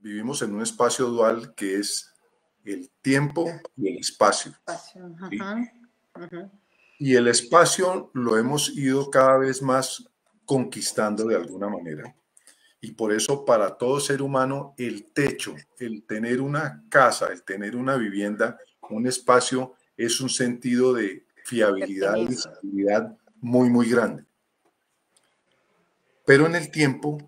vivimos en un espacio dual que es el tiempo y el espacio. ¿Sí? Y el espacio lo hemos ido cada vez más conquistando de alguna manera. Y por eso para todo ser humano el techo, el tener una casa, el tener una vivienda, un espacio, es un sentido de fiabilidad y seguridad muy, muy grande. Pero en el tiempo,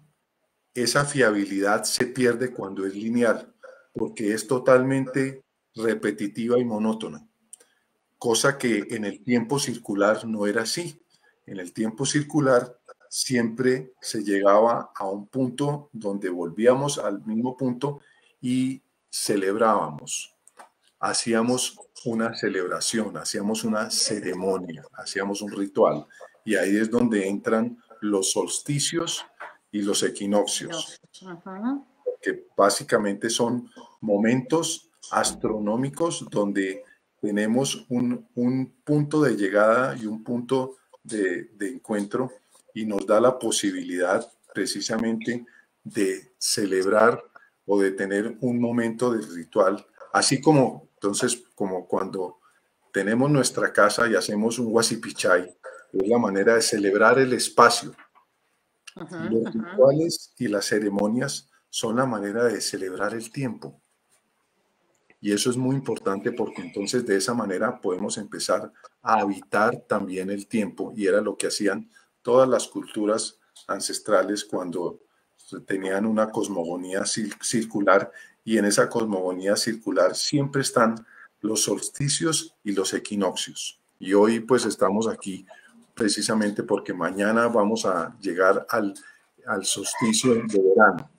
esa fiabilidad se pierde cuando es lineal, porque es totalmente repetitiva y monótona, cosa que en el tiempo circular no era así. En el tiempo circular siempre se llegaba a un punto donde volvíamos al mismo punto y celebrábamos. Hacíamos una celebración, hacíamos una ceremonia, hacíamos un ritual. Y ahí es donde entran los solsticios y los equinoccios, que básicamente son momentos astronómicos donde tenemos un punto de llegada y un punto de encuentro y nos da la posibilidad precisamente de celebrar o de tener un momento de ritual, así como entonces como cuando tenemos nuestra casa y hacemos un huasipichay, es la manera de celebrar el espacio. Los rituales y las ceremonias son la manera de celebrar el tiempo. Y eso es muy importante porque entonces de esa manera podemos empezar a habitar también el tiempo. Y era lo que hacían todas las culturas ancestrales cuando tenían una cosmogonía circular. Y en esa cosmogonía circular siempre están los solsticios y los equinoccios. Y hoy pues estamos aquí precisamente porque mañana vamos a llegar al solsticio de verano,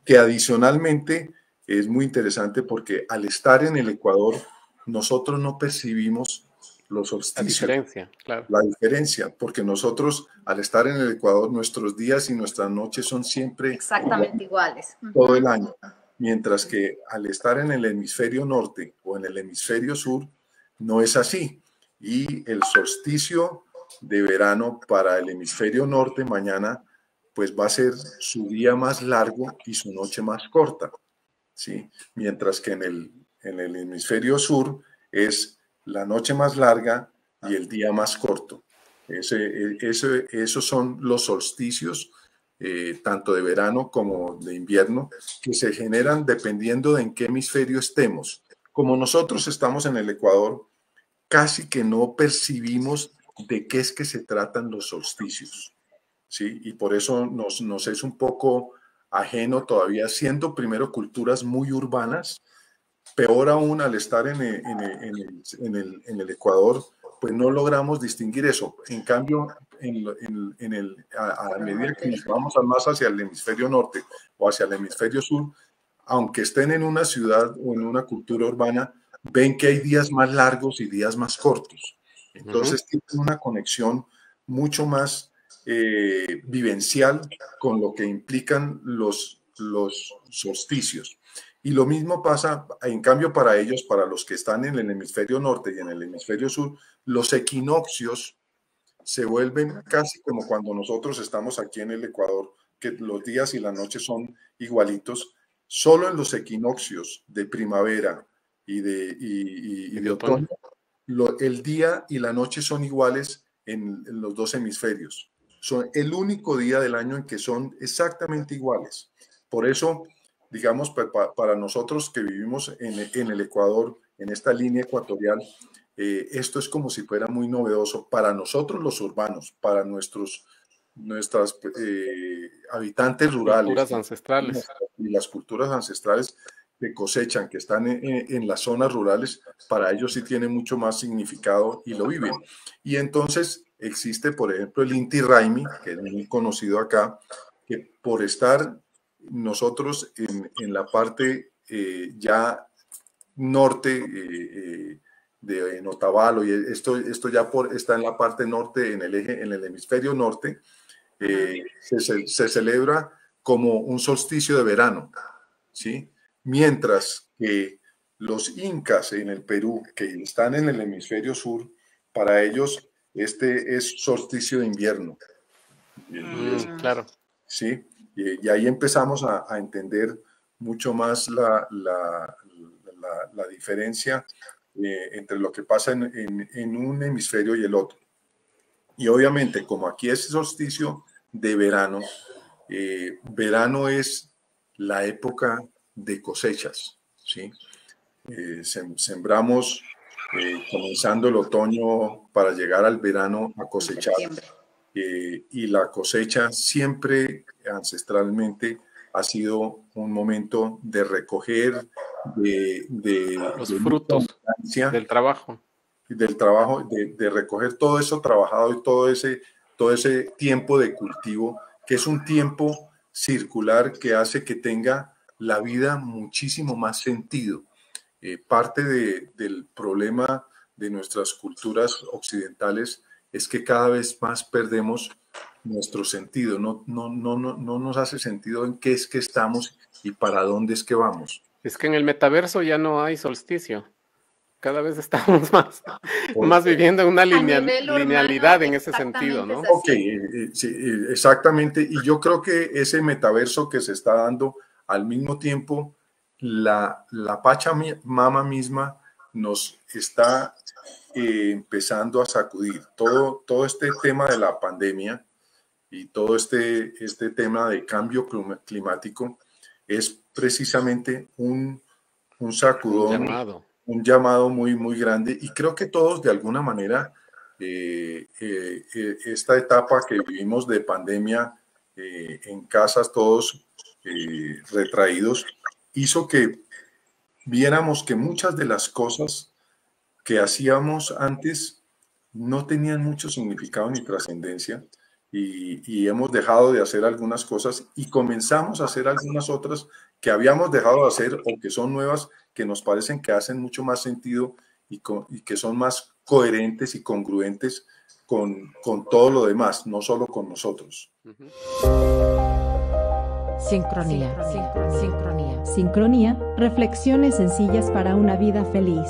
que adicionalmente es muy interesante porque al estar en el Ecuador, nosotros no percibimos los solsticios. La diferencia, claro. La diferencia, porque nosotros al estar en el Ecuador, nuestros días y nuestras noches son siempre exactamente iguales. Todo el año. Mientras que al estar en el hemisferio norte o en el hemisferio sur, no es así. Y el solsticio de verano para el hemisferio norte mañana, pues va a ser su día más largo y su noche más corta, ¿sí? Mientras que en el hemisferio sur es la noche más larga y el día más corto. Esos son los solsticios, tanto de verano como de invierno, que se generan dependiendo de en qué hemisferio estemos. Como nosotros estamos en el Ecuador, casi que no percibimos de qué es que se tratan los solsticios, ¿sí? Y por eso nos es un poco ajeno todavía, siendo primero culturas muy urbanas, peor aún al estar en el Ecuador, pues no logramos distinguir eso. En cambio, a medida que nos vamos más hacia el hemisferio norte o hacia el hemisferio sur, aunque estén en una ciudad o en una cultura urbana, ven que hay días más largos y días más cortos. Entonces tienen una conexión mucho más vivencial con lo que implican los solsticios. Y lo mismo pasa, en cambio, para ellos, para los que están en el hemisferio norte y en el hemisferio sur, los equinoccios se vuelven casi como cuando nosotros estamos aquí en el Ecuador, que los días y las noches son igualitos. Solo en los equinoccios de primavera y de otoño, el día y la noche son iguales en los dos hemisferios. Son el único día del año en que son exactamente iguales. Por eso, digamos, para nosotros que vivimos en el Ecuador, en esta línea ecuatorial, esto es como si fuera muy novedoso para nosotros los urbanos, para nuestras habitantes rurales. Culturas ancestrales. Y las culturas ancestrales que cosechan, que están en las zonas rurales, para ellos sí tiene mucho más significado y lo viven. Y entonces existe, por ejemplo, el Inti Raymi, que es muy conocido acá, que por estar nosotros en la parte ya norte de Otavalo, y esto ya está en la parte norte, en el hemisferio norte, se celebra como un solsticio de verano, ¿sí? Mientras que los incas en el Perú, que están en el hemisferio sur, para ellos este es solsticio de invierno. Claro. ¿Sí? Y ahí empezamos a entender mucho más la diferencia entre lo que pasa en un hemisferio y el otro. Y obviamente, como aquí es solsticio de verano, verano es la época de cosechas, ¿sí? Sembramos comenzando el otoño para llegar al verano a En cosechar. septiembre. Y la cosecha siempre ancestralmente ha sido un momento de recoger Los de mucha frutos abundancia, del trabajo. del trabajo, de recoger todo eso trabajado y todo ese tiempo de cultivo, que es un tiempo circular que hace que tenga la vida muchísimo más sentido. Parte del problema de nuestras culturas occidentales es que cada vez más perdemos nuestro sentido, no nos hace sentido en qué es que estamos y para dónde es que vamos. Es que en el metaverso ya no hay solsticio. Cada vez estamos más viviendo en una A nivel linealidad humano, en ese sentido, exactamente es ¿no? Ok, así. sí, exactamente. Y yo creo que ese metaverso que se está dando al mismo tiempo, la Pachamama misma nos está empezando a sacudir. Todo este tema de la pandemia y todo este tema de cambio climático es precisamente un Un sacudón, llamado. un llamado muy, muy grande. Y creo que todos de alguna manera esta etapa que vivimos de pandemia en casas todos retraídos, hizo que viéramos que muchas de las cosas que hacíamos antes no tenían mucho significado ni trascendencia y hemos dejado de hacer algunas cosas y comenzamos a hacer algunas otras que habíamos dejado de hacer o que son nuevas, que nos parecen que hacen mucho más sentido y que son más coherentes y congruentes con todo lo demás, no solo con nosotros. Sincronía. Sincronía. Sincronía. Reflexiones sencillas para una vida feliz.